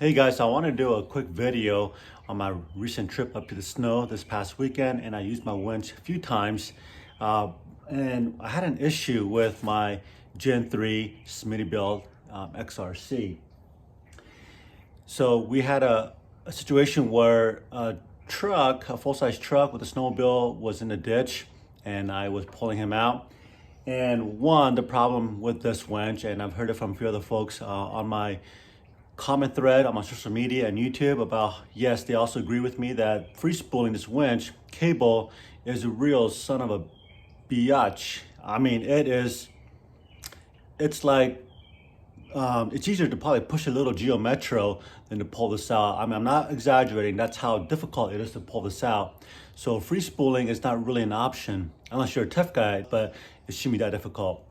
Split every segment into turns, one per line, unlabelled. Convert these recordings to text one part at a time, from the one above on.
Hey guys, I want to do a quick video on my recent trip up to the snow this past weekend, and I used my winch a few times, and I had an issue with my Gen 3 Smittybilt XRC. So we had a situation where a full-size truck with a snowmobile was in the ditch, and I was pulling him out. And the problem with this winch, and I've heard it from a few other folks on my comment thread on my social media and YouTube about, yes, they also agree with me that free spooling this winch cable is a real son of a biatch. I mean, it's like, it's easier to probably push a little Geo Metro than to pull this out. I mean, I'm not exaggerating. That's how difficult it is to pull this out. So free spooling is not really an option unless you're a tough guy, but it shouldn't be that difficult.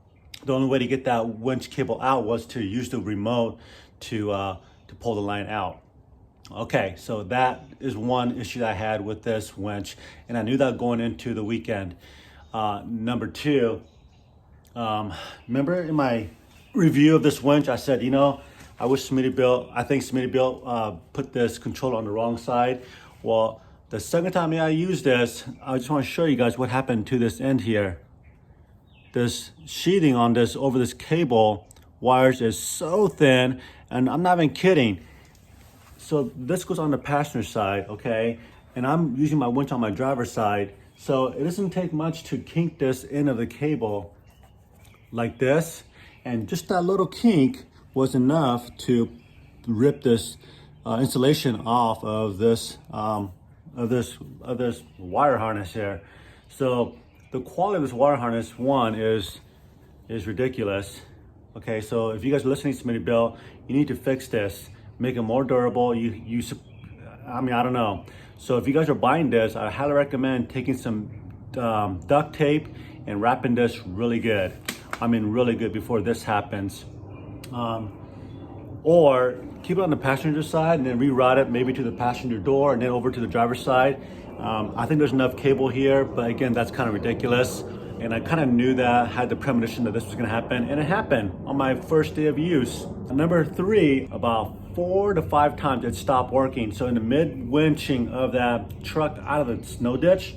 The only way to get that winch cable out was to use the remote to pull the line out. Okay, so that is one issue that I had with this winch, and I knew that going into the weekend. Number two, remember in my review of this winch, I said, I think Smittybilt put this controller on the wrong side. Well, the second time I used this, I just want to show you guys what happened to this end here. This sheathing on this over this cable wires is so thin, and I'm not even kidding. So this goes on the passenger side, okay? And I'm using my winch on my driver's side. So it doesn't take much to kink this end of the cable like this. And just that little kink was enough to rip this insulation off of this wire harness here. So the quality of this wire harness, is ridiculous. Okay, so if you guys are listening to Smittybilt, you need to fix this, make it more durable. I don't know. So if you guys are buying this, I highly recommend taking some duct tape and wrapping this really good. I mean, really good before this happens. Or keep it on the passenger side and then reroute it maybe to the passenger door and then over to the driver's side. I think there's enough cable here, but again, that's kind of ridiculous. And I kind of knew that, had the premonition that this was gonna happen, and it happened on my first day of use. Number three, about 4 to 5 times it stopped working. So in the mid-winching of that truck out of the snow ditch,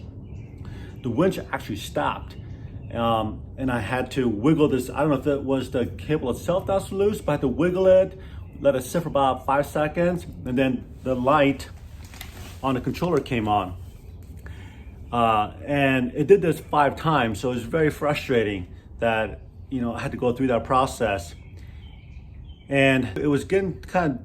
the winch actually stopped. And I had to wiggle this. I don't know if it was the cable itself that was loose, but I had to wiggle it, let it sit for about 5 seconds, and then the light on the controller came on. And it did this 5 times, so it was very frustrating that, I had to go through that process. And it was getting kind of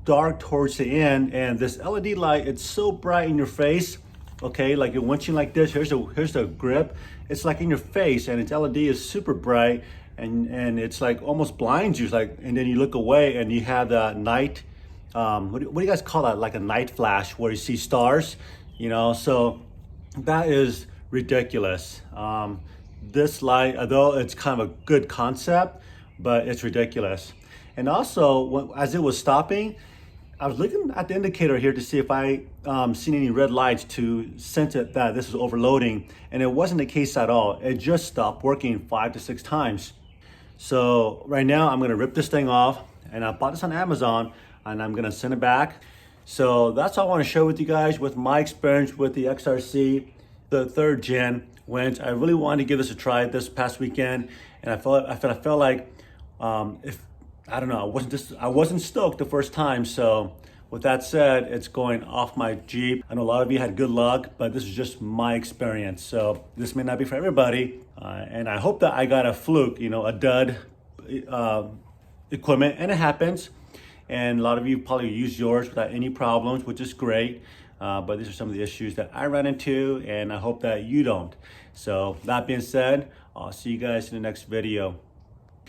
dark towards the end, and this LED light, it's so bright in your face, okay? Like you're winching like this, here's the grip. It's like in your face, and its LED is super bright, and it's like almost blinds you, and then you look away and you have the night, what do you guys call that? Like a night flash where you see stars, so that is ridiculous. This light, although it's kind of a good concept, but it's ridiculous. And also, as it was stopping, I was looking at the indicator here to see if I seen any red lights to sense it that this is overloading, and it wasn't the case at all. It just stopped working 5 to 6 times. So right now I'm gonna rip this thing off, and I bought this on Amazon, and I'm gonna send it back. So that's all I want to share with you guys with my experience with the XRC, the 3rd gen winch. I really wanted to give this a try this past weekend, and I felt like I wasn't stoked the first time. So with that said, it's going off my Jeep. I know a lot of you had good luck, but this is just my experience. So this may not be for everybody, and I hope that I got a fluke, a dud equipment, and it happens. And a lot of you probably use yours without any problems, which is great. But these are some of the issues that I ran into, and I hope that you don't. So that being said, I'll see you guys in the next video.